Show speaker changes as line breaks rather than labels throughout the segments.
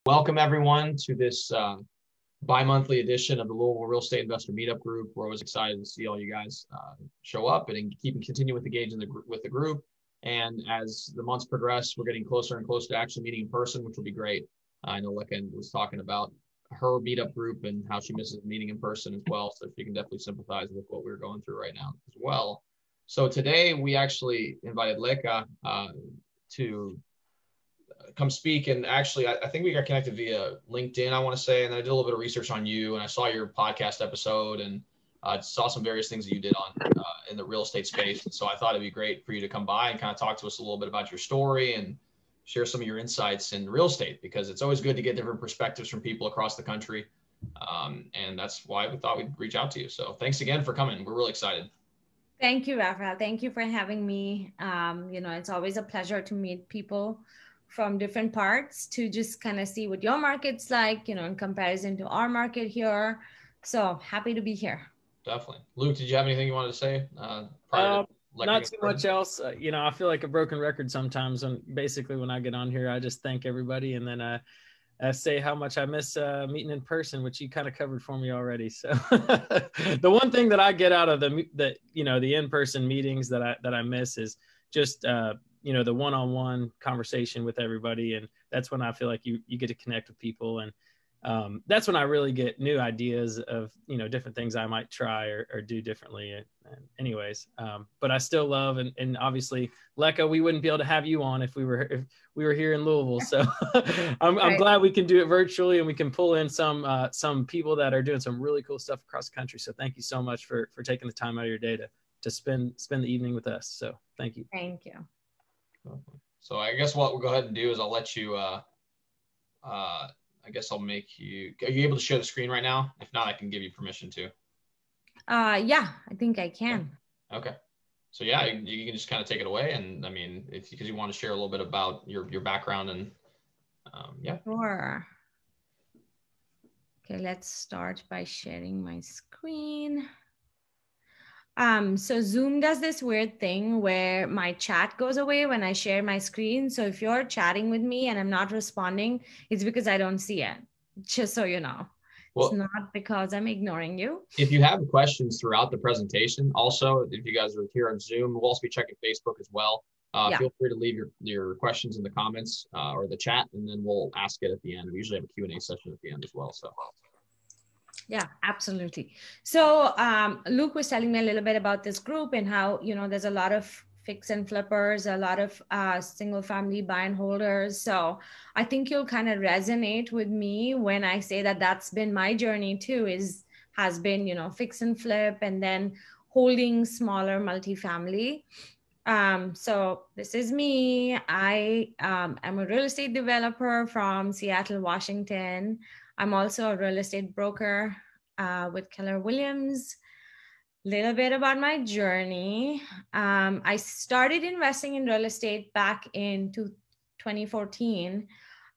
Welcome everyone to this bi-monthly edition of the Louisville Real Estate Investor Meetup Group. We're always excited to see all you guys show up and continue with engaging with the group. And as the months progress, we're getting closer and closer to actually meeting in person, which will be great. I know Leka was talking about her meetup group and how she misses meeting in person as well. So she can definitely sympathize with what we're going through right now as well. So today we actually invited Leka to come speak. And actually, I think we got connected via LinkedIn, I want to say. And I did a little bit of research on you, and I saw your podcast episode and saw some various things that you did on in the real estate space. And so I thought it'd be great for you to come by and kind of talk to us a little bit about your story and share some of your insights in real estate, because it's always good to get different perspectives from people across the country. And that's why we thought we'd reach out to you. So thanks again for coming. We're really excited.
Thank you, Rafael. Thank you for having me. It's always a pleasure to meet people from different parts to just kind of see what your market's like, in comparison to our market here. So happy to be here.
Definitely. Luke, did you have anything you wanted to say?
Not too much else. I feel like a broken record sometimes. And basically when I get on here, I just thank everybody. And then I say how much I miss meeting in person, which you kind of covered for me already. So the one thing that I get out of the in-person meetings that I miss is just, the one-on-one conversation with everybody. And that's when I feel like you get to connect with people. And that's when I really get new ideas of, different things I might try or do differently. And anyways, but I still love, and obviously Leka, we wouldn't be able to have you on if we were here in Louisville. So I'm glad we can do it virtually, and we can pull in some people that are doing some really cool stuff across the country. So thank you so much for taking the time out of your day to spend the evening with us. So thank you.
Thank you.
So I guess what we'll go ahead and do is I'll let you, I guess I'll make you, are you able to share the screen right now? If not, I can give you permission to.
Yeah, I think I can.
Okay. So yeah, you can just kind of take it away. And I mean, it's because you want to share a little bit about your background and yeah.
Sure. Okay, let's start by sharing my screen. So Zoom does this weird thing where my chat goes away when I share my screen. So if you're chatting with me and I'm not responding, it's because I don't see it, just so you know. Well, it's not because I'm ignoring you.
If you have questions throughout the presentation, also, if you guys are here on Zoom, we'll also be checking Facebook as well. Feel free to leave your questions in the comments or the chat, and then we'll ask it at the end. We usually have a Q&A session at the end as well. So.
Yeah, absolutely. So Luke was telling me a little bit about this group and how, there's a lot of fix and flippers, a lot of single family buy and holders. So I think you'll kind of resonate with me when I say that that's been my journey too, has been, fix and flip and then holding smaller multifamily. So this is me. I am a real estate developer from Seattle, Washington. I'm also a real estate broker with Keller Williams. Little bit about my journey. I started investing in real estate back in 2014.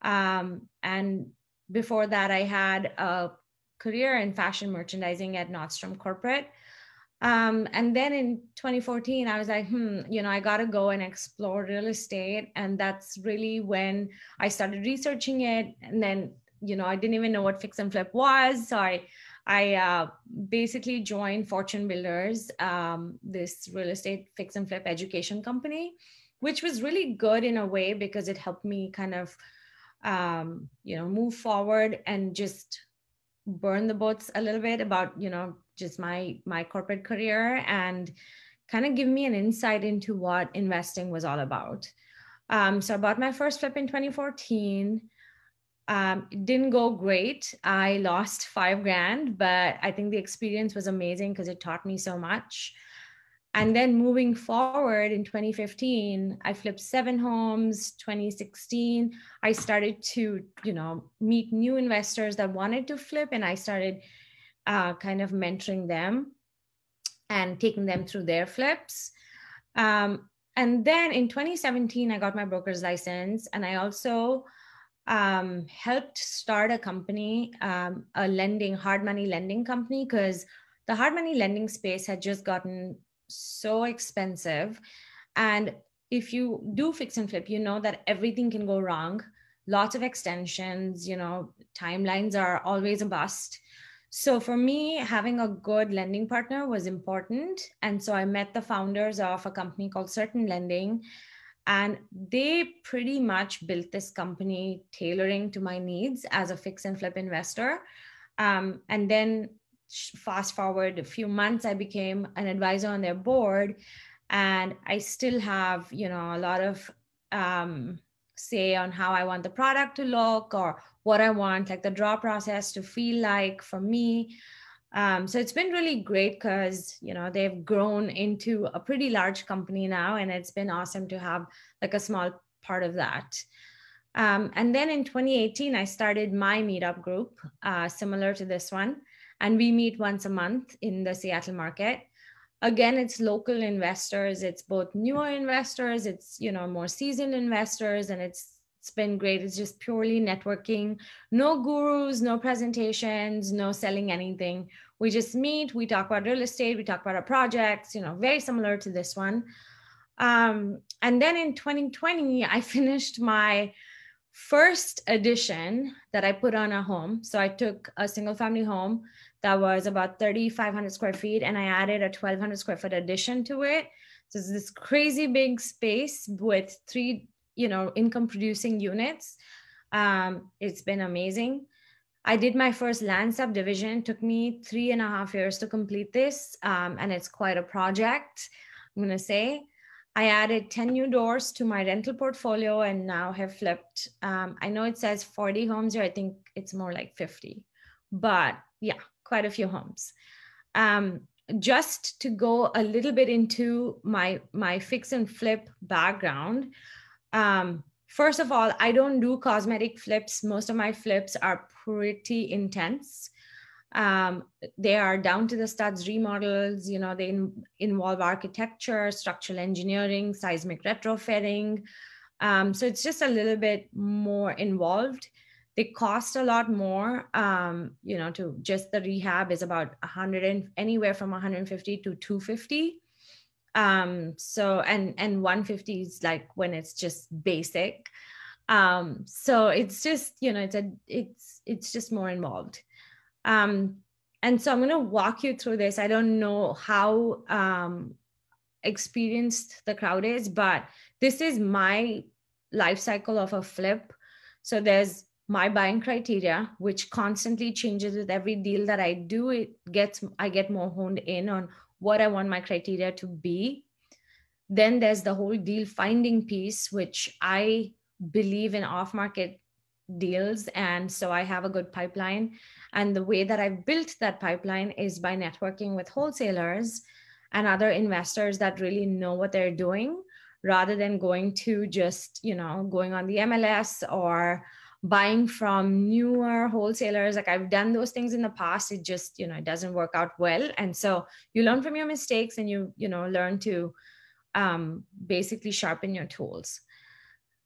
And before that, I had a career in fashion merchandising at Nordstrom Corporate. And then in 2014, I was like, I got to go and explore real estate. And that's really when I started researching it. And then I didn't even know what fix and flip was. So I basically joined Fortune Builders, this real estate fix and flip education company, which was really good in a way because it helped me kind of, move forward and just burn the boats a little bit about, just my corporate career and kind of give me an insight into what investing was all about. So I bought my first flip in 2014. It didn't go great. I lost $5,000, but I think the experience was amazing because it taught me so much. And then moving forward in 2015, I flipped 7 homes. 2016, I started to, meet new investors that wanted to flip, and I started kind of mentoring them and taking them through their flips. And then in 2017, I got my broker's license, and I also helped start a company, a hard money lending company, because the hard money lending space had just gotten so expensive. And if you do fix and flip, you know that everything can go wrong. lots of extensions, timelines are always a bust. So for me, having a good lending partner was important. And so I met the founders of a company called Certain Lending, and they pretty much built this company tailoring to my needs as a fix and flip investor. And then fast forward a few months, I became an advisor on their board, and I still have, a lot of say on how I want the product to look or what I want, like the draw process to feel like for me. So it's been really great because, they've grown into a pretty large company now, and it's been awesome to have like a small part of that. And then in 2018, I started my meetup group, similar to this one. And we meet once a month in the Seattle market. Again, it's local investors. It's both newer investors, it's, more seasoned investors, and it's been great. It's just purely networking, no gurus, no presentations, no selling anything. We just meet, we talk about real estate, we talk about our projects, very similar to this one. And then in 2020, I finished my first edition that I put on a home. So I took a single family home that was about 3,500 square feet, and I added a 1,200 square foot addition to it. So it's this crazy big space with 3, income producing units. It's been amazing. I did my first land subdivision. It took me 3.5 years to complete this. And it's quite a project, I'm going to say. I added 10 new doors to my rental portfolio and now have flipped. I know it says 40 homes here. I think it's more like 50, but yeah, quite a few homes. Just to go a little bit into my fix and flip background. First of all, I don't do cosmetic flips. Most of my flips are pretty intense. They are down to the studs remodels, they involve architecture, structural engineering, seismic retrofitting. So it's just a little bit more involved. They cost a lot more, to just the rehab is about anywhere from 150 to 250. So, and 150 is like when it's just basic. So it's just, it's just more involved. And so I'm going to walk you through this. I don't know how experienced the crowd is, but this is my life cycle of a flip. So there's my buying criteria, which constantly changes with every deal that I do. I get more honed in on what I want my criteria to be. Then there's the whole deal finding piece, which I believe in off-market deals. And so I have a good pipeline. And the way that I've built that pipeline is by networking with wholesalers and other investors that really know what they're doing, rather than going to just, going on the MLS or buying from newer wholesalers. Like I've done those things in the past. It just, it doesn't work out well. And so you learn from your mistakes and you learn to basically sharpen your tools.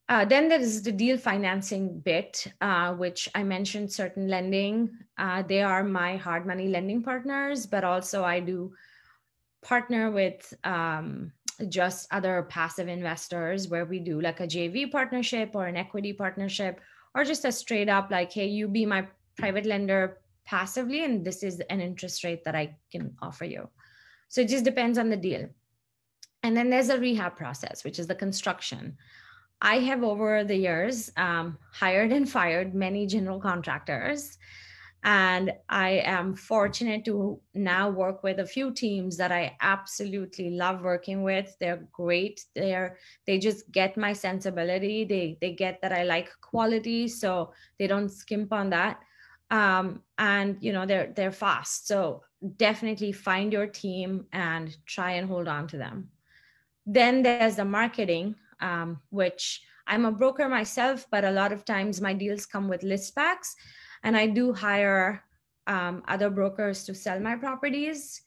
Then there is the deal financing bit, which I mentioned, Certain Lending. They are my hard money lending partners, but also I do partner with just other passive investors where we do like a JV partnership or an equity partnership, or just a straight up like, hey, you be my private lender passively, and this is an interest rate that I can offer you. So it just depends on the deal. And then there's a rehab process, which is the construction. I have over the years hired and fired many general contractors, and I am fortunate to now work with a few teams that I absolutely love working with. They're great. They just get my sensibility. They get that I like quality, so they don't skimp on that. And they're fast. So definitely find your team and try and hold on to them. Then there's the marketing, which I'm a broker myself, but a lot of times my deals come with list packs, and I do hire other brokers to sell my properties.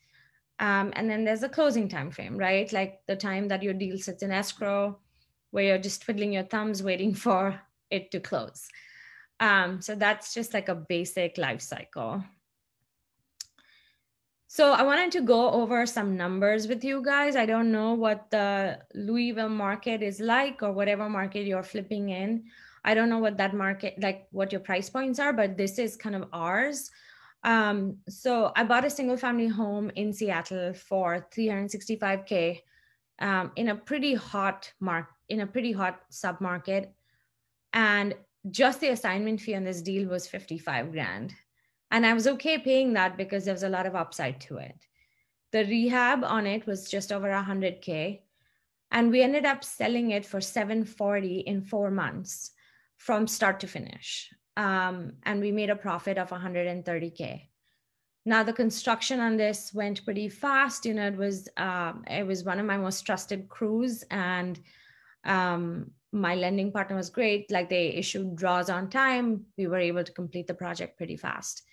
And then there's a closing time frame, right? Like the time that your deal sits in escrow, where you're just twiddling your thumbs waiting for it to close. So that's just like a basic life cycle. So I wanted to go over some numbers with you guys. I don't know what the Louisville market is like or whatever market you're flipping in. I don't know what that market, like what your price points are, but this is kind of ours. So I bought a single family home in Seattle for $365K in a pretty hot submarket. And just the assignment fee on this deal was 55 grand. And I was okay paying that because there was a lot of upside to it. The rehab on it was just over 100K. And we ended up selling it for 740 in 4 months from start to finish. And we made a profit of 130K. Now the construction on this went pretty fast. You know, it was one of my most trusted crews, and my lending partner was great. Like, they issued draws on time. We were able to complete the project pretty fast.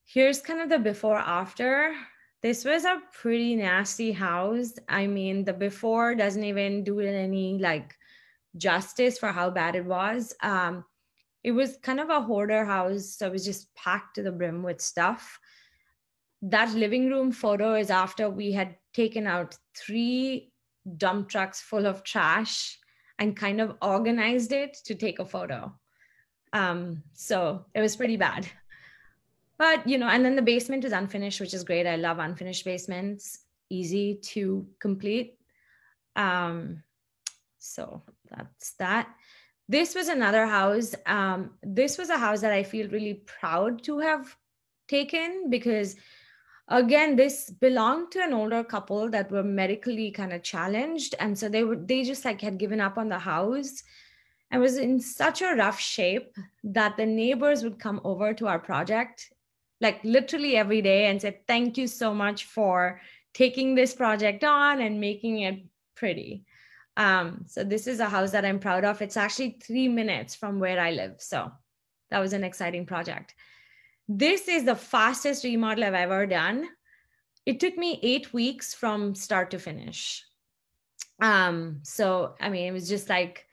Here's kind of the before after. This was a pretty nasty house. I mean, the before doesn't even do it any like justice for how bad it was. It was kind of a hoarder house, so it was just packed to the brim with stuff. That living room photo is after we had taken out 3 dump trucks full of trash and kind of organized it to take a photo. So it was pretty bad. But, you know, and then the basement is unfinished, which is great. I love unfinished basements, easy to complete. So that's that. This was another house. This was a house that I feel really proud to have taken because, again, this belonged to an older couple that were medically kind of challenged. And so they just like had given up on the house and was in such a rough shape that the neighbors would come over to our project, like literally every day, and said, thank you so much for taking this project on and making it pretty. So this is a house that I'm proud of. It's actually 3 minutes from where I live. So that was an exciting project. This is the fastest remodel I've ever done. It took me 8 weeks from start to finish. So, I mean, it was just like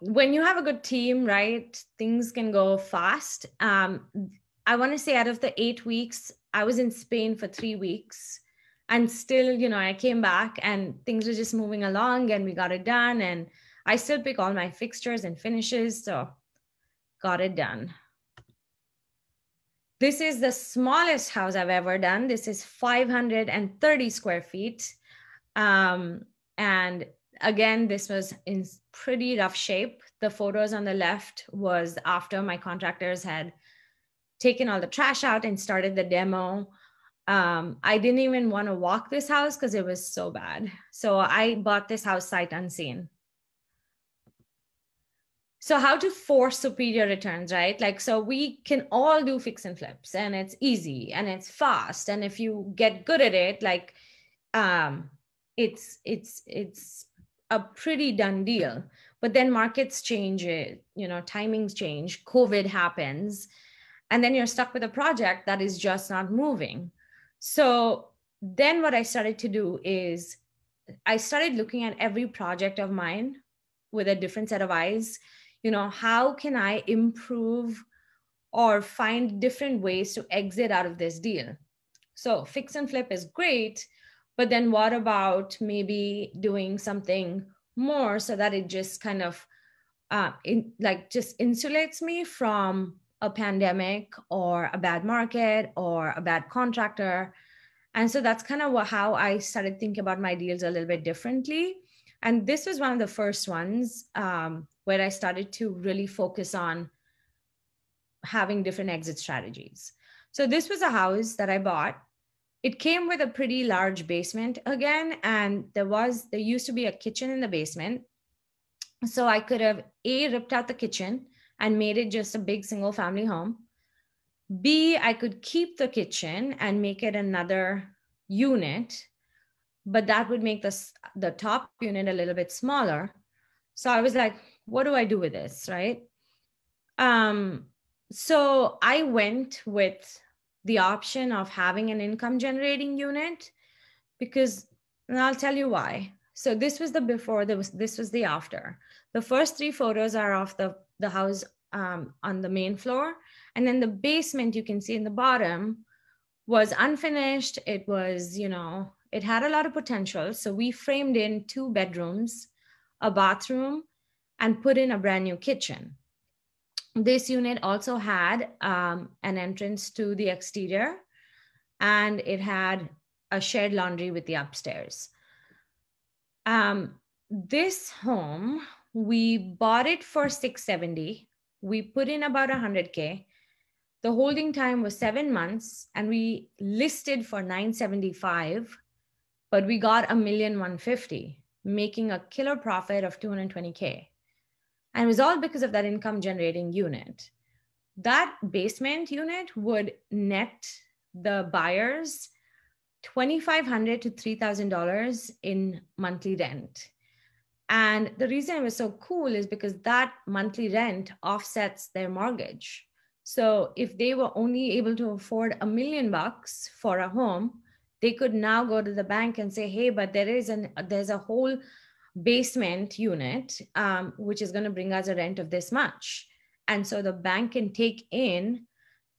when you have a good team, right, things can go fast. I want to say out of the 8 weeks, I was in Spain for 3 weeks. And still, you know, I came back and things were just moving along and we got it done. And I still pick all my fixtures and finishes. So got it done. This is the smallest house I've ever done. This is 530 square feet. And again, this was in pretty rough shape. The photos on the left was after my contractors had taken all the trash out and started the demo. I didn't even want to walk this house because it was so bad. So I bought this house sight unseen. So how to force superior returns, right? Like, so we can all do fix and flips and it's easy and it's fast. And if you get good at it, like, it's a pretty done deal. But then markets change, you know, timings change, COVID happens, and then you're stuck with a project that is just not moving. So then what I started to do is I started looking at every project of mine with a different set of eyes. You know, how can I improve or find different ways to exit out of this deal? So fix and flip is great, but then what about maybe doing something more so that it just kind of just insulates me from a pandemic or a bad market or a bad contractor. And so that's kind of how I started thinking about my deals a little bit differently. And this was one of the first ones where I started to really focus on having different exit strategies. So this was a house that I bought. It came with a pretty large basement again, and there used to be a kitchen in the basement. So I could have ripped out the kitchen and made it just a big single family home. B, I could keep the kitchen and make it another unit, but that would make the top unit a little bit smaller. So I was like, what do I do with this, right? So I went with the option of having an income generating unit because, and I'll tell you why. So this was the before, this was the after. The first 3 photos are of the house on the main floor. And then the basement you can see in the bottom was unfinished. It was, you know, it had a lot of potential. So we framed in 2 bedrooms, a bathroom, and put in a brand new kitchen. This unit also had an entrance to the exterior, and it had a shared laundry with the upstairs. This home, we bought it for $670,000. We put in about $100K. The holding time was 7 months, and we listed for $975,000, but we got $1,150,000, making a killer profit of $220K. And it was all because of that income generating unit. That basement unit would net the buyers $2,500 to $3,000 in monthly rent. And the reason it was so cool is because that monthly rent offsets their mortgage. So if they were only able to afford $1 million for a home, they could now go to the bank and say, hey, but there's a whole basement unit, which is going to bring us a rent of this much. And so the bank can take in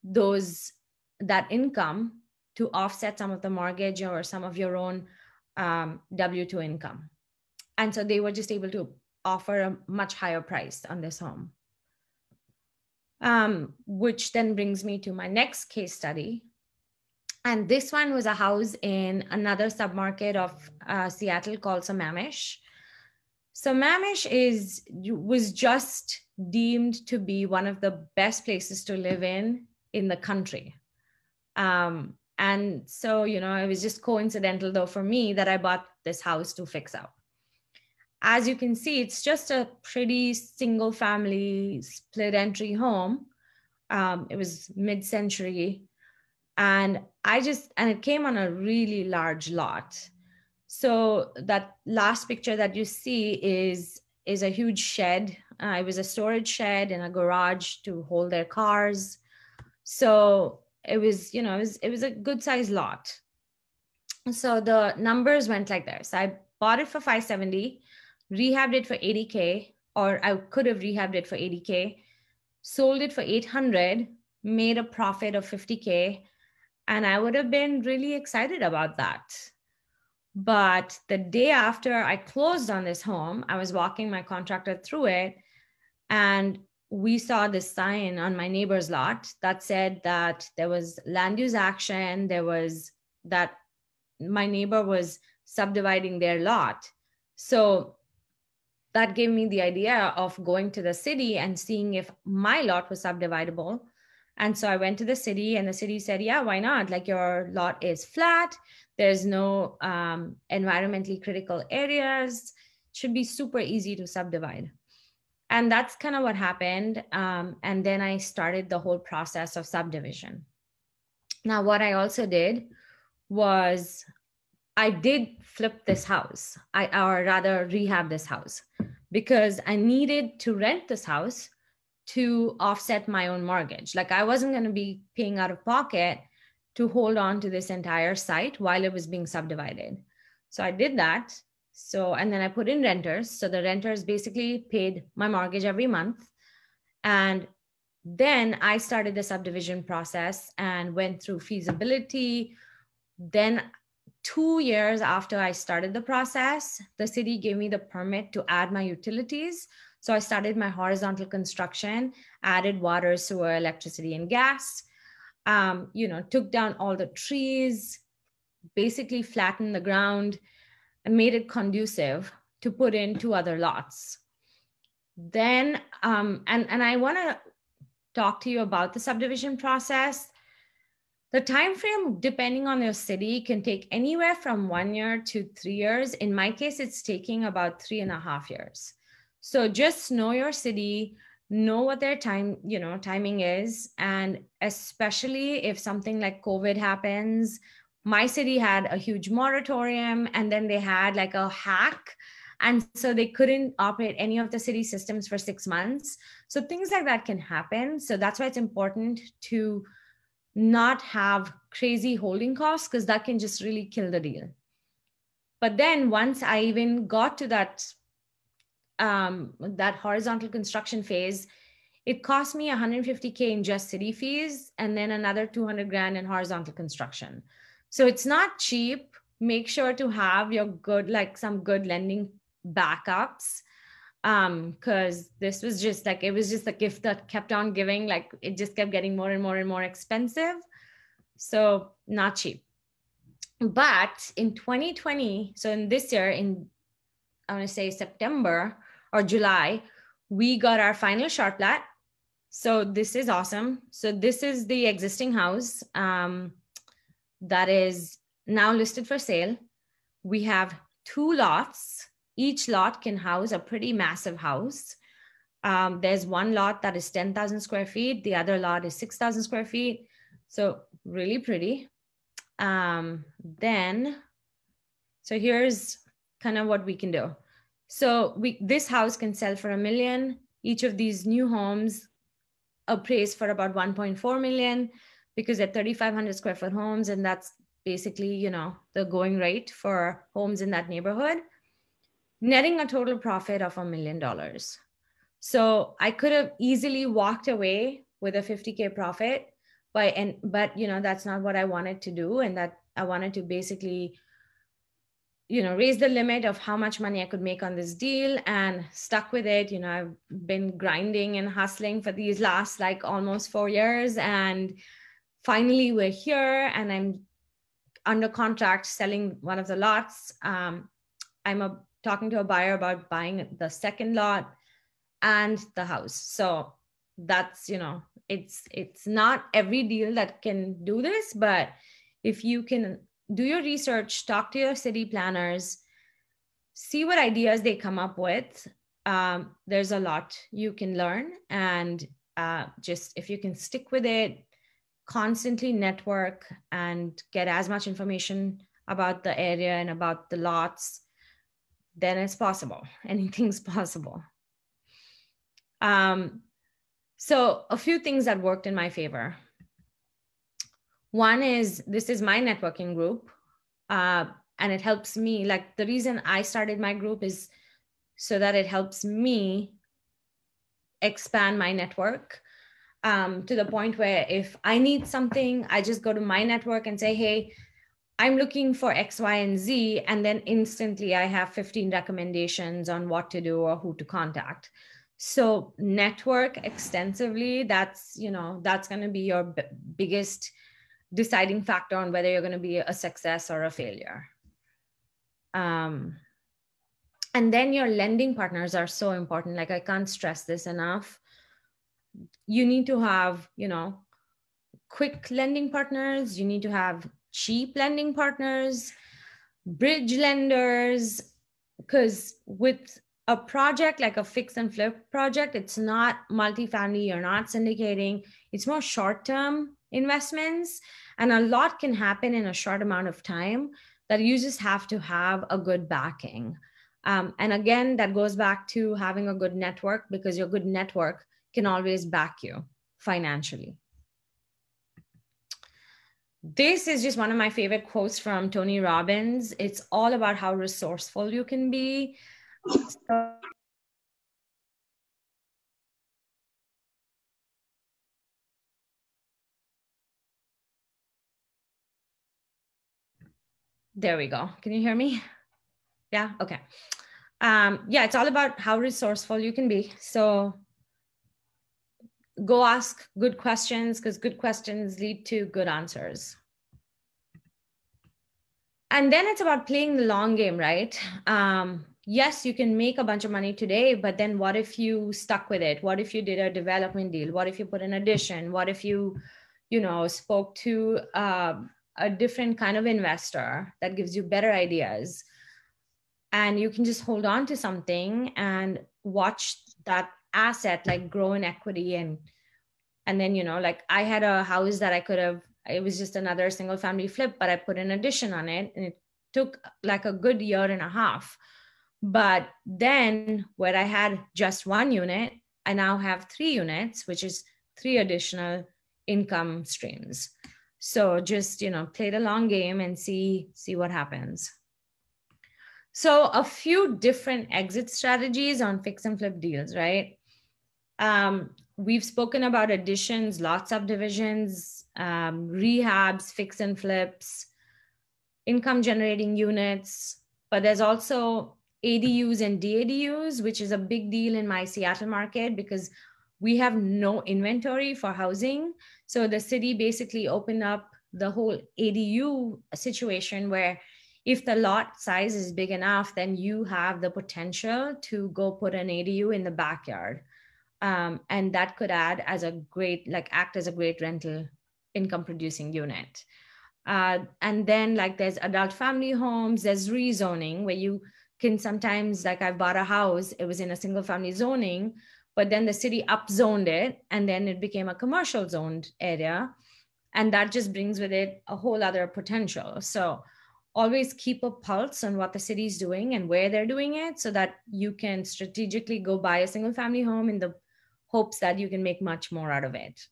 that income to offset some of the mortgage or some of your own W-2 income. And so they were just able to offer a much higher price on this home. Which then brings me to my next case study. And this one was a house in another submarket of Seattle called Sammamish. Sammamish was just deemed to be one of the best places to live in the country. And so, it was just coincidental though for me that I bought this house to fix up. As you can see, it's just a pretty single family split entry home. It was mid-century, and it came on a really large lot. So that last picture that you see is a huge shed. It was a storage shed and a garage to hold their cars. So it was a good sized lot. So the numbers went like this. I bought it for $570,000, rehabbed it for $80K, or I could have rehabbed it for $80K, sold it for $800,000, made a profit of $50K, and I would have been really excited about that. But the day after I closed on this home, I was walking my contractor through it, and we saw this sign on my neighbor's lot that said that there was land use action. There was that my neighbor was subdividing their lot. So that gave me the idea of going to the city and seeing if my lot was subdividable. And so I went to the city, and the city said, yeah, why not? Like, your lot is flat. There's no environmentally critical areas. Should be super easy to subdivide. And that's kind of what happened. And then I started the whole process of subdivision. Now, what I also did was I did flip this house, or rather rehab this house, because I needed to rent this house to offset my own mortgage. Like, I wasn't going to be paying out of pocket to hold on to this entire site while it was being subdivided. So I did that. And then I put in renters. So the renters basically paid my mortgage every month. And then I started the subdivision process and went through feasibility. Then 2 years after I started the process, the city gave me the permit to add my utilities. So I started my horizontal construction, added water, sewer, electricity, and gas, took down all the trees, basically flattened the ground, and made it conducive to put in 2 other lots. Then, and I want to talk to you about the subdivision process. The time frame, depending on your city, can take anywhere from 1 year to 3 years. In my case, it's taking about 3.5 years. So just know your city, know what their timing is. And especially if something like COVID happens, my city had a huge moratorium, and then they had like a hack. And so they couldn't operate any of the city systems for 6 months. So things like that can happen. So that's why it's important to not have crazy holding costs, because that can just really kill the deal. But then once I even got to that horizontal construction phase, it cost me $150K in just city fees, and then another $200,000 in horizontal construction. So it's not cheap. Make sure to have your some good lending backups. because this was just like, it was just a gift that kept on giving, like it just kept getting more and more and more expensive. So not cheap. But in 2020, so in this year, in I want to say September or July, we got our final short plat. So this is awesome. So this is the existing house that is now listed for sale. We have 2 lots. Each lot can house a pretty massive house. There's one lot that is 10,000 square feet. The other lot is 6,000 square feet. So really pretty. So here's kind of what we can do. So this house can sell for $1 million. Each of these new homes appraised for about 1.4 million because they're 3,500 square foot homes. And that's basically, you know, the going rate for homes in that neighborhood, netting a total profit of $1 million. So I could have easily walked away with a 50K profit, but you know, that's not what I wanted to do. And that I wanted to basically, you know, raise the limit of how much money I could make on this deal and stuck with it. You know, I've been grinding and hustling for these last like almost 4 years. And finally we're here and I'm under contract selling one of the lots. I'm talking to a buyer about buying the second lot and the house. So that's, you know, it's not every deal that can do this, but if you can do your research, talk to your city planners, see what ideas they come up with. There's a lot you can learn, and just if you can stick with it, constantly network and get as much information about the area and about the lots, then it's possible. Anything's possible. So a few things that worked in my favor. One is, this is my networking group, and it helps me. Like the reason I started my group is so that it helps me expand my network to the point where if I need something, I just go to my network and say, hey, I'm looking for X, Y, and Z. And then instantly I have 15 recommendations on what to do or who to contact. So network extensively. That's, you know, that's going to be your biggest deciding factor on whether you're going to be a success or a failure. And then your lending partners are so important. Like I can't stress this enough. You need to have, you know, quick lending partners. You need to have cheap lending partners, bridge lenders, because with a project like a fix and flip project, it's not multifamily, you're not syndicating, it's more short-term investments. And a lot can happen in a short amount of time that you just have to have a good backing. And again, that goes back to having a good network, because your good network can always back you financially. This is just one of my favorite quotes from Tony Robbins. It's all about how resourceful you can be. So, there we go. Can you hear me? Yeah, okay. Yeah, it's all about how resourceful you can be. So go ask good questions, because good questions lead to good answers. And then it's about playing the long game, right? Yes, you can make a bunch of money today, but then what if you stuck with it? What if you did a development deal? What if you put an addition? What if you know, spoke to a different kind of investor that gives you better ideas? And you can just hold on to something and watch that asset like grow in equity. And then, you know, like I had a house that I could have, it was just another single family flip, but I put an addition on it and it took like a good 1.5 years. But then where I had just 1 unit, I now have 3 units, which is 3 additional income streams. So just, you know, play the long game and see what happens. So a few different exit strategies on fix and flip deals, right? We've spoken about additions, lot subdivisions, rehabs, fix and flips, income generating units, but there's also ADUs and DADUs, which is a big deal in my Seattle market because we have no inventory for housing. So the city basically opened up the whole ADU situation where if the lot size is big enough, then you have the potential to go put an ADU in the backyard. And that could add as a great, like act as a great rental income producing unit. And then like there's adult family homes, there's rezoning where you can sometimes, like I bought a house, it was in a single family zoning, but then the city upzoned it and then it became a commercial zoned area. And that just brings with it a whole other potential. So always keep a pulse on what the city's doing and where they're doing it so that you can strategically go buy a single family home in the hopes that you can make much more out of it.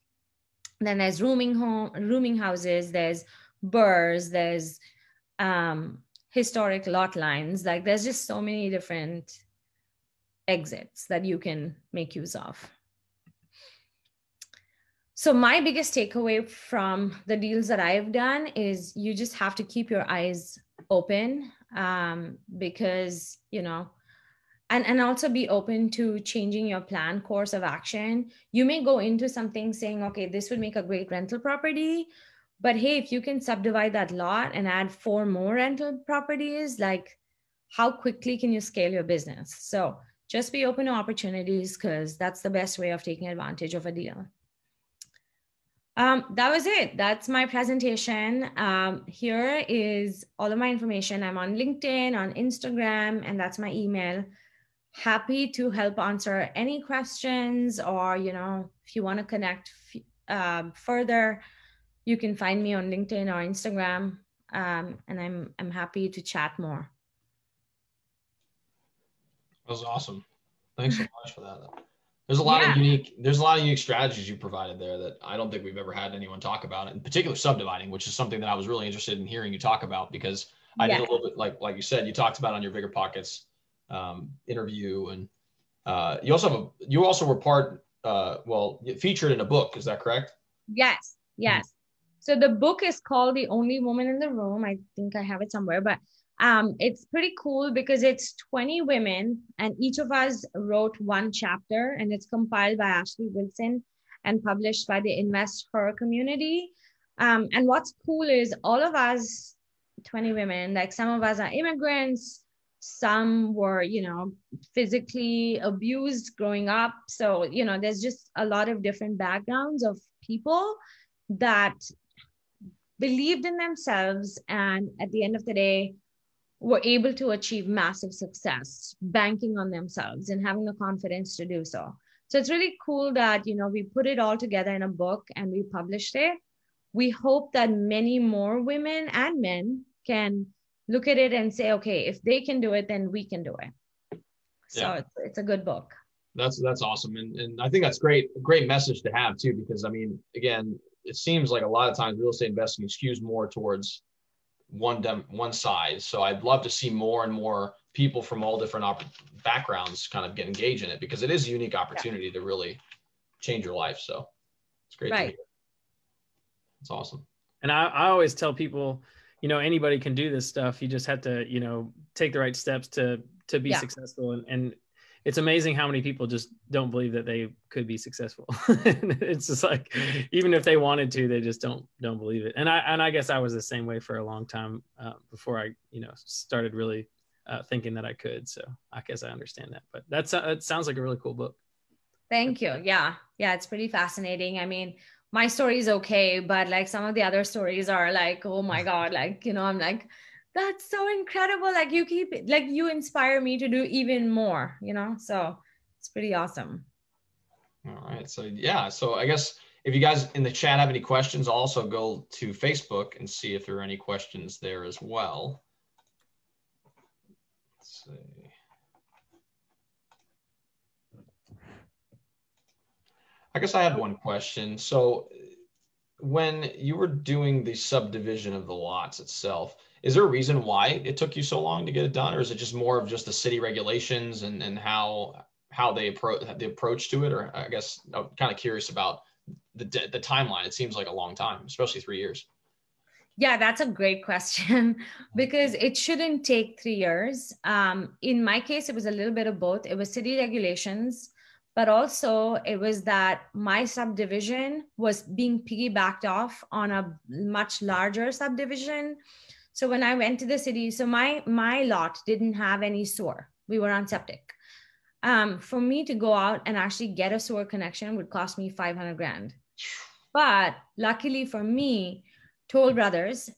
And then there's rooming houses, there's burrs, there's historic lot lines. Like there's just so many different exits that you can make use of. So my biggest takeaway from the deals that I've done is you just have to keep your eyes open because, you know, and also be open to changing your plan course of action. You may go into something saying, okay, this would make a great rental property, but hey, if you can subdivide that lot and add 4 more rental properties, like how quickly can you scale your business? So just be open to opportunities because that's the best way of taking advantage of a deal. That was it. That's my presentation. Here is all of my information. I'm on LinkedIn, on Instagram, and that's my email. Happy to help answer any questions, or, you know, if you want to connect further, you can find me on LinkedIn or Instagram, and I'm happy to chat more.
That was awesome. Thanks so much for that. There's a lot of unique strategies you provided there that I don't think we've ever had anyone talk about, in particular subdividing, which is something that I was really interested in hearing you talk about, because I did a little bit, like you said, you talked about on your Bigger Pockets interview, and you also were part, featured in a book. Is that correct?
Yes. Yes. So the book is called The Only Woman in the Room. I think I have it somewhere, but it's pretty cool because it's 20 women and each of us wrote one chapter, and it's compiled by Ashley Wilson and published by the Invest Her community. And what's cool is all of us 20 women, like some of us are immigrants, some were, you know, physically abused growing up. So, you know, there's just a lot of different backgrounds of people that believed in themselves and at the end of the day were able to achieve massive success, banking on themselves and having the confidence to do so. So it's really cool that, you know, we put it all together in a book and we published it. We hope that many more women and men can look at it and say, okay, if they can do it, then we can do it. So it's a good book.
That's awesome. And I think that's a great message to have too, because I mean, again, it seems like a lot of times real estate investing skews more towards one side. So I'd love to see more and more people from all different backgrounds kind of get engaged in it, because it is a unique opportunity to really change your life. So it's great to hear. It's awesome.
And I always tell people, you know, anybody can do this stuff. You just have to, you know, take the right steps to be successful. And it's amazing how many people just don't believe that they could be successful. It's just like, even if they wanted to, they just don't believe it. And I guess I was the same way for a long time before I, you know, started really thinking that I could. So I guess I understand that, but it sounds like a really cool book.
Thank you. Yeah. It's pretty fascinating. I mean, my story is okay, but like some of the other stories are like, oh my God, like, you know, I'm like, that's so incredible. Like you inspire me to do even more, you know? So it's pretty awesome.
All right. So I guess if you guys in the chat have any questions, I'll also go to Facebook and see if there are any questions there as well. Let's see. I guess I have one question. So when you were doing the subdivision of the lots itself, is there a reason why it took you so long to get it done? Or is it just more of just the city regulations and how they the approach to it? Or I guess I'm kind of curious about the timeline. It seems like a long time, especially 3 years.
Yeah, that's a great question because it shouldn't take 3 years. In my case, it was a little bit of both. It was city regulations, but also it was that my subdivision was being piggybacked off on a much larger subdivision. So when I went to the city, so my lot didn't have any sewer. We were on septic. For me to go out and actually get a sewer connection would cost me 500 grand. But luckily for me, Toll Brothers,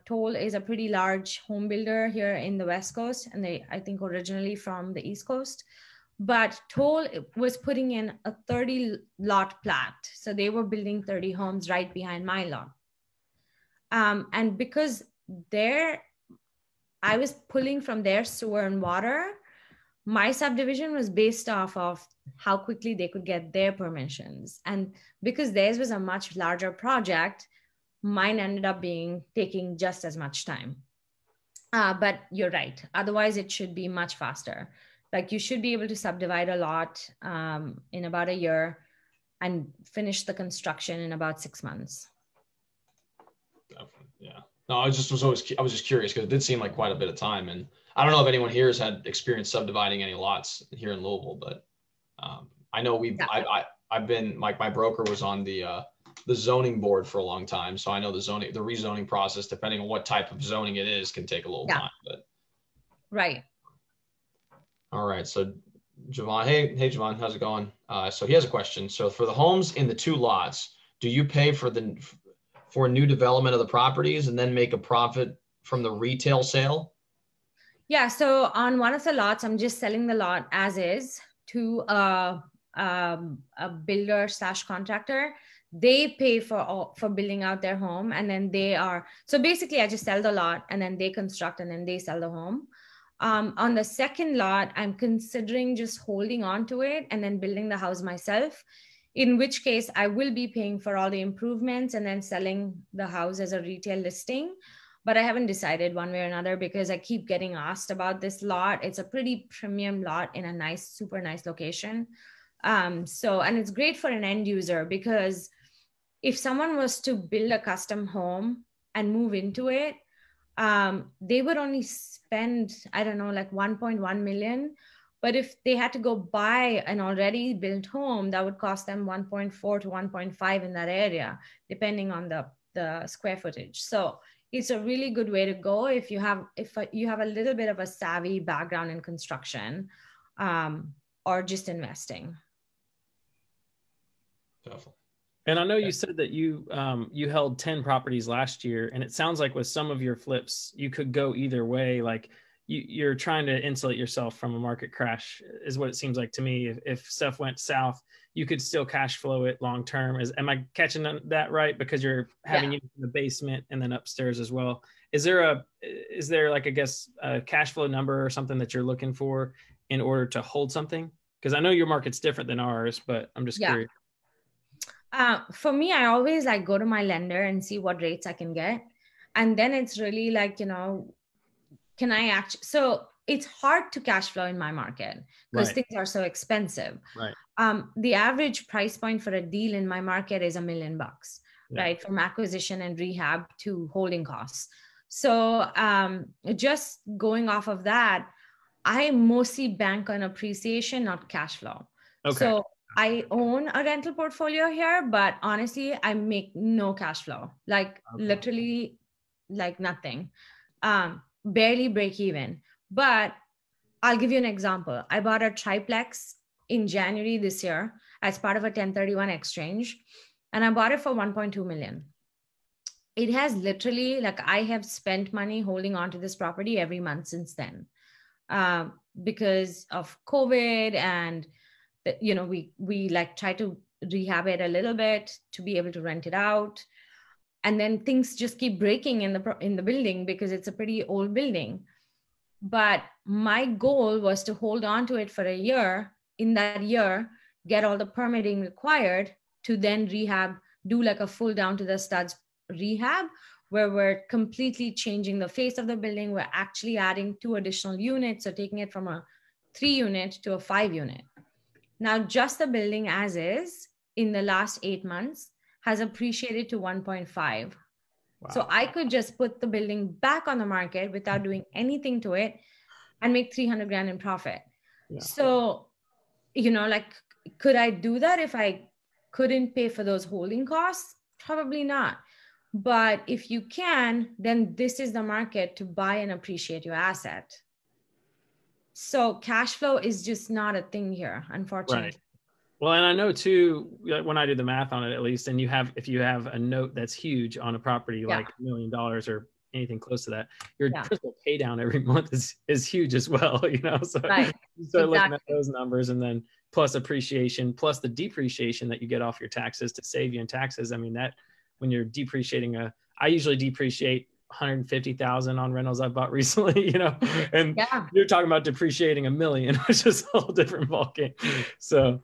Toll is a pretty large home builder here in the West Coast, and they, I think, originally from the East Coast. But Toll was putting in a 30 lot plat. So they were building 30 homes right behind my lot. And because I was pulling from their sewer and water, my subdivision was based off of how quickly they could get their permissions. And because theirs was a much larger project, mine ended up taking just as much time. But you're right. Otherwise, it should be much faster. Like you should be able to subdivide a lot in about a year and finish the construction in about 6 months.
Definitely. Yeah. No, I was just curious because it did seem like quite a bit of time, and I don't know if anyone here has had experience subdividing any lots here in Louisville, but I know I've been like my broker was on the zoning board for a long time, so I know the rezoning process, depending on what type of zoning it is, can take a little time. But
right.
All right, so Javon, hey Javon, how's it going? So he has a question. So for the homes in the 2 lots, do you pay for new development of the properties and then make a profit from the retail sale?
Yeah. So on one of the lots, I'm just selling the lot as is to a builder / contractor. They pay for building out their home. And then so basically I just sell the lot and then they construct and then they sell the home. On the second lot, I'm considering just holding on to it and then building the house myself, in which case I will be paying for all the improvements and then selling the house as a retail listing. But I haven't decided one way or another because I keep getting asked about this lot. It's a pretty premium lot in a super nice location. And it's great for an end user because if someone was to build a custom home and move into it, they would only spend, I don't know, like 1.1 million. But if they had to go buy an already built home, that would cost them 1.4 to 1.5 in that area, depending on the square footage. So it's a really good way to go if you have a little bit of a savvy background in construction or just investing.
Definitely.
And I know you said that you held 10 properties last year, and it sounds like with some of your flips, you could go either way. Like you're trying to insulate yourself from a market crash is what it seems like to me. If stuff went south, you could still cash flow it long term. Am I catching that right? Because you're having it in the basement and then upstairs as well. Is there like, I guess, a cash flow number or something that you're looking for in order to hold something? Because I know your market's different than ours, but I'm just curious.
For me, I always like go to my lender and see what rates I can get. And then it's really like, can I actually, so it's hard to cash flow in my market because things are so expensive.
Right.
The average price point for a deal in my market is $1 million, right? From acquisition and rehab to holding costs. So just going off of that, I mostly bank on appreciation, not cash flow. Okay. So I own a rental portfolio here, but honestly, I make no cash flow, literally like nothing, barely break even. But I'll give you an example. I bought a triplex in January this year as part of a 1031 exchange, and I bought it for 1.2 million. It has literally, I have spent money holding on to this property every month since then because of COVID and we try to rehab it a little bit to be able to rent it out. And then things just keep breaking in the building because it's a pretty old building. But my goal was to hold on to it for a year. In that year, get all the permitting required to then rehab, do like a full down to the studs rehab, where we're completely changing the face of the building. We're actually adding 2 additional units. So taking it from a 3 unit to a 5 unit. Now, just the building as is in the last 8 months has appreciated to 1.5.
Wow.
So I could just put the building back on the market without doing anything to it and make 300 grand in profit.
Yeah.
So, you know, like, could I do that if I couldn't pay for those holding costs? Probably not. But if you can, then this is the market to buy and appreciate your asset. So cash flow is just not a thing here, unfortunately.
Right. Well, and I know too, when I do the math on it, at least, and if you have a note that's huge on a property, like $1 million or anything close to that, your principal pay down every month is huge as well, you know? So you start looking at those numbers, and then plus appreciation, plus the depreciation that you get off your taxes to save you in taxes. I mean, that when you're depreciating I usually depreciate 150,000 on rentals I bought recently, you know, and you're talking about depreciating $1 million, which is a whole different ballgame. So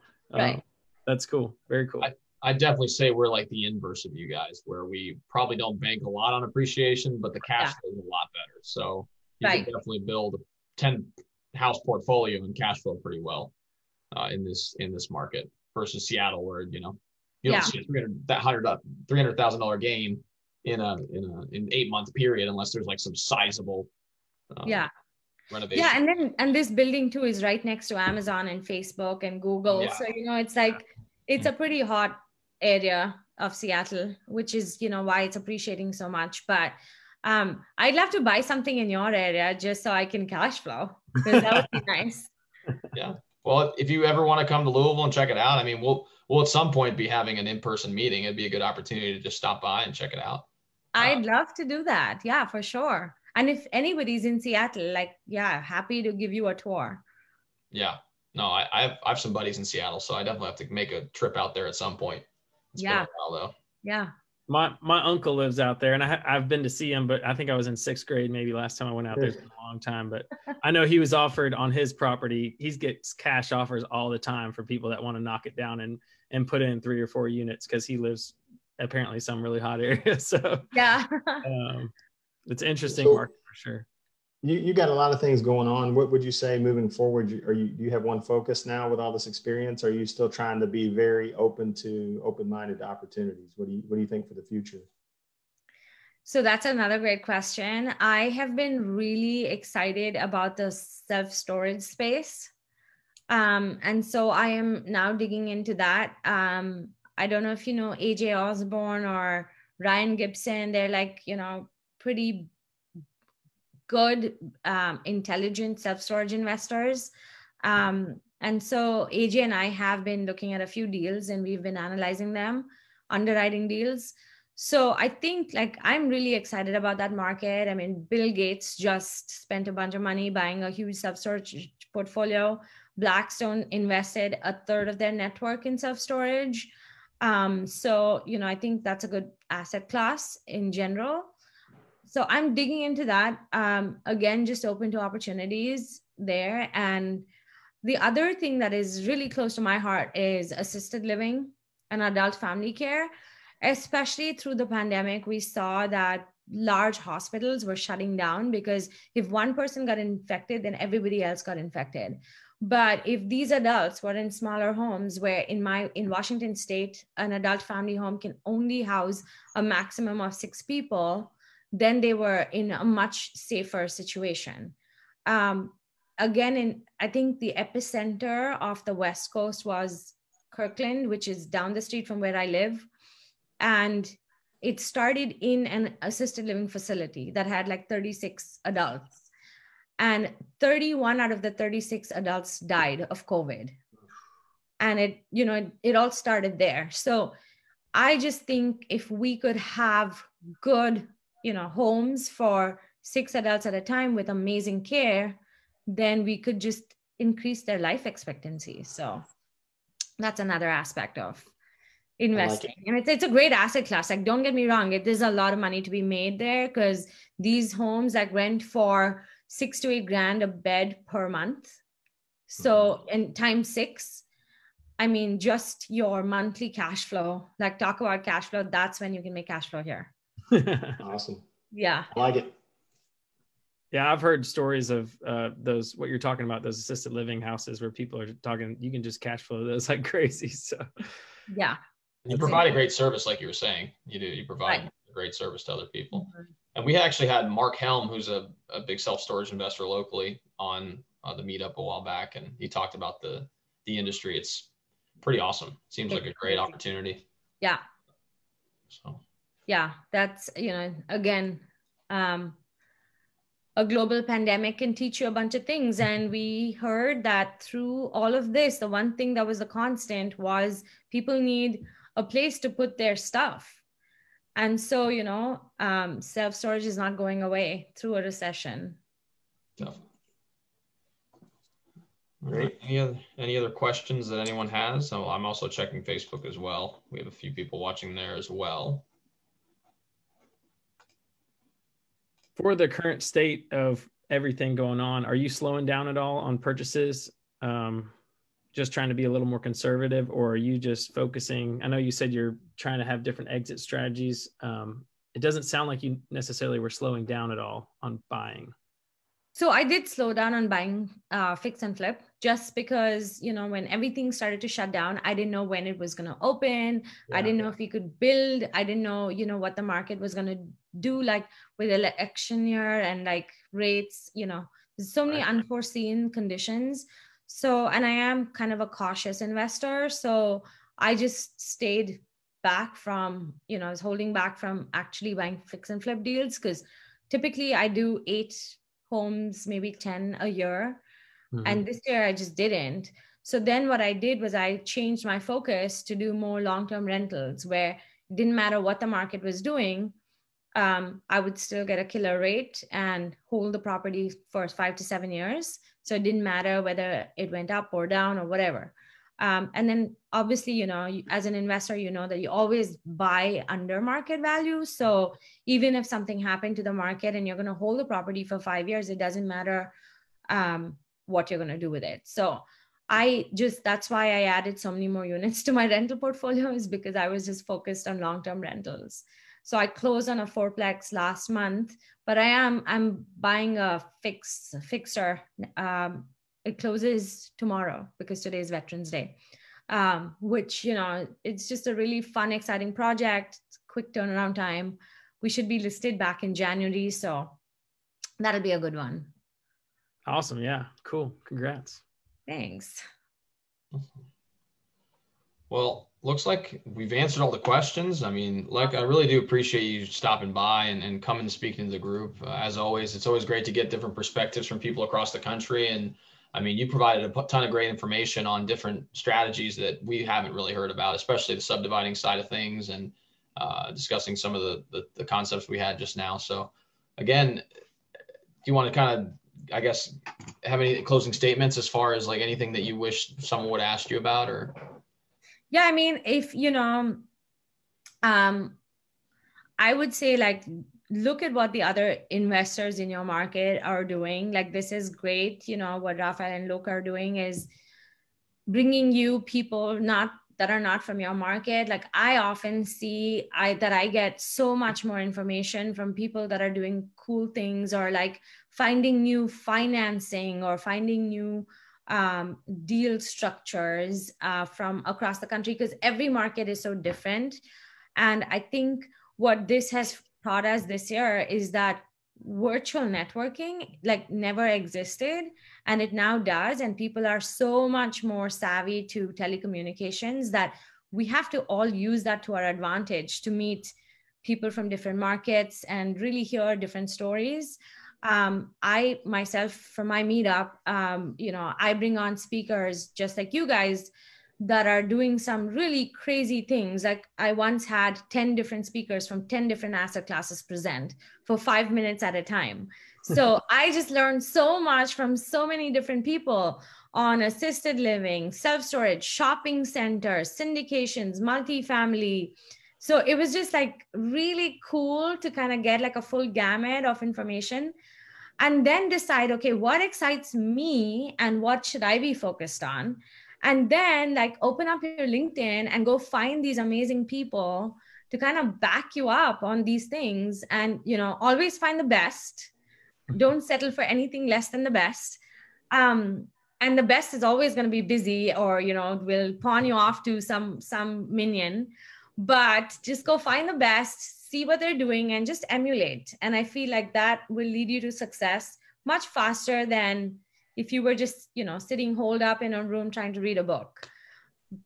that's cool. Very cool.
I definitely say we're like the inverse of you guys, where we probably don't bank a lot on appreciation, but the cash flow is a lot better. So you can definitely build a 10 house portfolio and cash flow pretty well in this market versus Seattle, where you don't see a $300,000 gain in an 8-month period unless there's like some sizable renovation.
Yeah, and this building too is right next to Amazon and Facebook and Google. So it's like it's a pretty hot area of Seattle, which is why it's appreciating so much. But I'd love to buy something in your area just so I can cash flow, because that would be nice.
Yeah. Well, if you ever want to come to Louisville and check it out, I mean, we'll at some point be having an in-person meeting. It'd be a good opportunity to just stop by and check it out.
I'd love to do that. Yeah, for sure. And if anybody's in Seattle, happy to give you a tour.
Yeah. No, I have some buddies in Seattle, so I definitely have to make a trip out there at some point. It's been a while, though.
Yeah.
My uncle lives out there, and I've been to see him, but I think I was in 6th grade maybe last time I went out there. It's been a long time, but I know he was offered on his property. He gets cash offers all the time for people that want to knock it down and put in 3 or 4 units, because he lives apparently some really hot area. So it's interesting market for sure.
You got a lot of things going on. What would you say moving forward? Do you have one focus now with all this experience? Or are you still trying to be very open-minded to opportunities? What do you think for the future?
So that's another great question. I have been really excited about the self-storage space. And so I am now digging into that. I don't know if you know AJ Osborne or Ryan Gibson. They're like, pretty good, intelligent self-storage investors. And so AJ and I have been looking at a few deals, and we've been analyzing them, underwriting deals. So I think I'm really excited about that market. I mean, Bill Gates just spent a bunch of money buying a huge self-storage portfolio. Blackstone invested 1/3 of their network in self-storage. So, I think that's a good asset class in general. So I'm digging into that. Again, just open to opportunities there. And the other thing that is really close to my heart is assisted living and adult family care. Especially through the pandemic, we saw that large hospitals were shutting down, because if one person got infected, then everybody else got infected. But if these adults were in smaller homes, where in Washington State, an adult family home can only house a maximum of 6 people, then they were in a much safer situation. Again, I think the epicenter of the West Coast was Kirkland, which is down the street from where I live. And it started in an assisted living facility that had 36 adults. And 31 out of the 36 adults died of COVID. And it all started there. So I just think if we could have good, homes for 6 adults at a time with amazing care, then we could just increase their life expectancy. So that's another aspect of investing. And it's a great asset class. Don't get me wrong, there's a lot of money to be made there, because these homes rent for $6 to $8 grand a bed per month. So, and times 6, I mean, just your monthly cash flow, talk about cash flow, that's when you can make cash flow here.
Awesome.
Yeah.
I like it.
Yeah, I've heard stories of those, what you're talking about, those assisted living houses where people are talking, you can just cash flow those like crazy. So
yeah.
You provide a great service, like you were saying. You do. You provide great service to other people. And we actually had Mark Helm, who's a big self-storage investor locally, on the meetup a while back, and he talked about the industry. It's pretty awesome. Seems like a great opportunity.
Yeah.
So.
Yeah, that's, again, a global pandemic can teach you a bunch of things. And we heard that through all of this, the one thing that was a constant was people need a place to put their stuff. And so, self-storage is not going away through a recession.
Definitely. Great. Any other questions that anyone has? So I'm also checking Facebook as well. We have a few people watching there as well.
For the current state of everything going on, are you slowing down at all on purchases? Just trying to be a little more conservative, or are you just focusing? I know you said you're trying to have different exit strategies. It doesn't sound like you necessarily were slowing down at all on buying.
So I did slow down on buying fix and flip, just because, when everything started to shut down, I didn't know when it was going to open. Yeah. I didn't know if we could build. I didn't know, what the market was going to do, like with election year and like rates, there's so many unforeseen conditions. So, and I am kind of a cautious investor. So I just stayed back from, I was holding back from actually buying fix and flip deals, because typically I do 8 homes, maybe 10 a year. Mm-hmm. And this year I just didn't. So then what I did was I changed my focus to do more long-term rentals, where it didn't matter what the market was doing. I would still get a killer rate and hold the property for 5 to 7 years. So it didn't matter whether it went up or down or whatever. And then obviously, as an investor, that you always buy under market value. So even if something happened to the market and you're going to hold the property for 5 years, it doesn't matter what you're going to do with it. So that's why I added so many more units to my rental portfolio, is because I was just focused on long-term rentals. So I closed on a 4-plex last month, but I'm buying a fixer. It closes tomorrow because today is Veterans Day, which, it's just a really fun, exciting project, quick turnaround time. We should be listed back in January. So that'll be a good one.
Awesome. Yeah. Cool. Congrats.
Thanks.
Well, looks like we've answered all the questions. I mean, I really do appreciate you stopping by and coming and speaking to the group. As always, it's always great to get different perspectives from people across the country. And I mean, you provided a ton of great information on different strategies that we haven't really heard about, especially the subdividing side of things, and discussing some of the concepts we had just now. So again, do you want to kind of, I guess, have any closing statements as far as like anything that you wish someone would ask you about? Or
yeah, I mean, if I would say, like, look at what the other investors in your market are doing. Like, this is great. What Rafael and Leka are doing is bringing you people that are not from your market. Like, I often see that I get so much more information from people that are doing cool things, or like finding new financing, or finding new deal structures from across the country, because every market is so different. And I think what this has taught us this year is that virtual networking like never existed, and it now does. And people are so much more savvy to telecommunications that we have to all use that to our advantage to meet people from different markets and really hear different stories. I myself, for my meetup, I bring on speakers just like you guys that are doing some really crazy things. Like, I once had 10 different speakers from 10 different asset classes present for 5 minutes at a time. So I just learned so much from so many different people on assisted living, self-storage, shopping centers, syndications, multifamily. So it was just like really cool to kind of get like a full gamut of information, and then decide, okay, what excites me and what should I be focused on? And then like open up your LinkedIn and go find these amazing people to kind of back you up on these things. And, always find the best. Don't settle for anything less than the best. And the best is always going to be busy, or, will pawn you off to some minion. But just go find the best, see what they're doing and just emulate. And I feel like that will lead you to success much faster than if you were just, you know, sitting holed up in a room trying to read a book.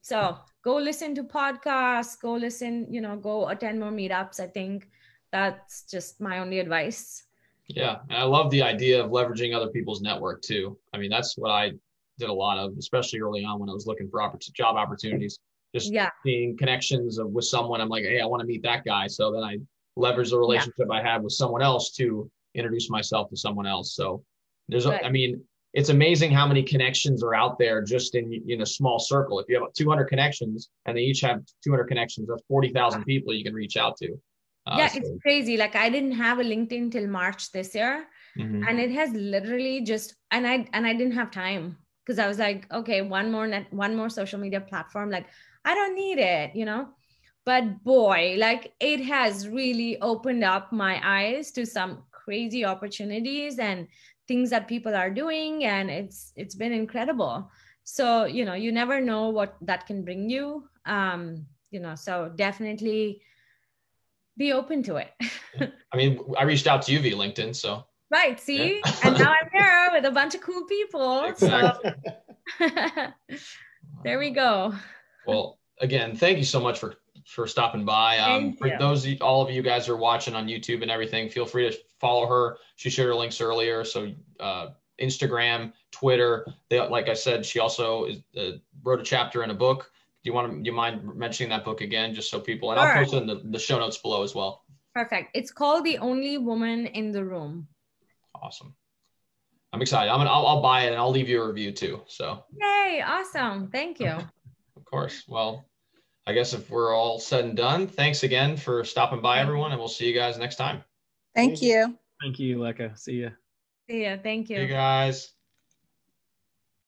So go listen to podcasts, go listen, you know, go attend more meetups. I think that's just my only advice.
Yeah. And I love the idea of leveraging other people's network too. I mean, that's what I did a lot of, especially early on when I was looking for job opportunities, just seeing connections with someone. I'm like, hey, I want to meet that guy. So then I leverage the relationship I had with someone else to introduce myself to someone else. So there's, I mean, it's amazing how many connections are out there just in a small circle. If you have 200 connections and they each have 200 connections, that's 40,000 people you can reach out to.
It's crazy. Like I didn't have a LinkedIn till March this year, and it has literally just, and I didn't have time because I was like, okay, one more social media platform. Like I don't need it, you know, but boy, like it has really opened up my eyes to some crazy opportunities and things that people are doing. And it's been incredible. So, you know, you never know what that can bring you, you know, so definitely be open to it.
I mean, I reached out to you via LinkedIn, so.
Right, see? And now I'm here with a bunch of cool people. Exactly. So there we go.
Well, again, thank you so much for stopping by. For all of you guys who are watching on YouTube and everything, feel free to follow her. She shared her links earlier. So Instagram, Twitter, like I said, she also wrote a chapter in a book. Do you mind mentioning that book again, just so people, and I'll post it in the show notes below as well.
Perfect. It's called The Only Woman in the Room.
Awesome. I'm excited. I'll buy it and I'll leave you a review too. So.
Yay. Awesome. Thank you.
Of course. Well, I guess if we're all said and done, thanks again for stopping by, everyone, and we'll see you guys next time.
Thank you.
Thank you, Leka. See ya.
See ya. Thank you.
Hey guys.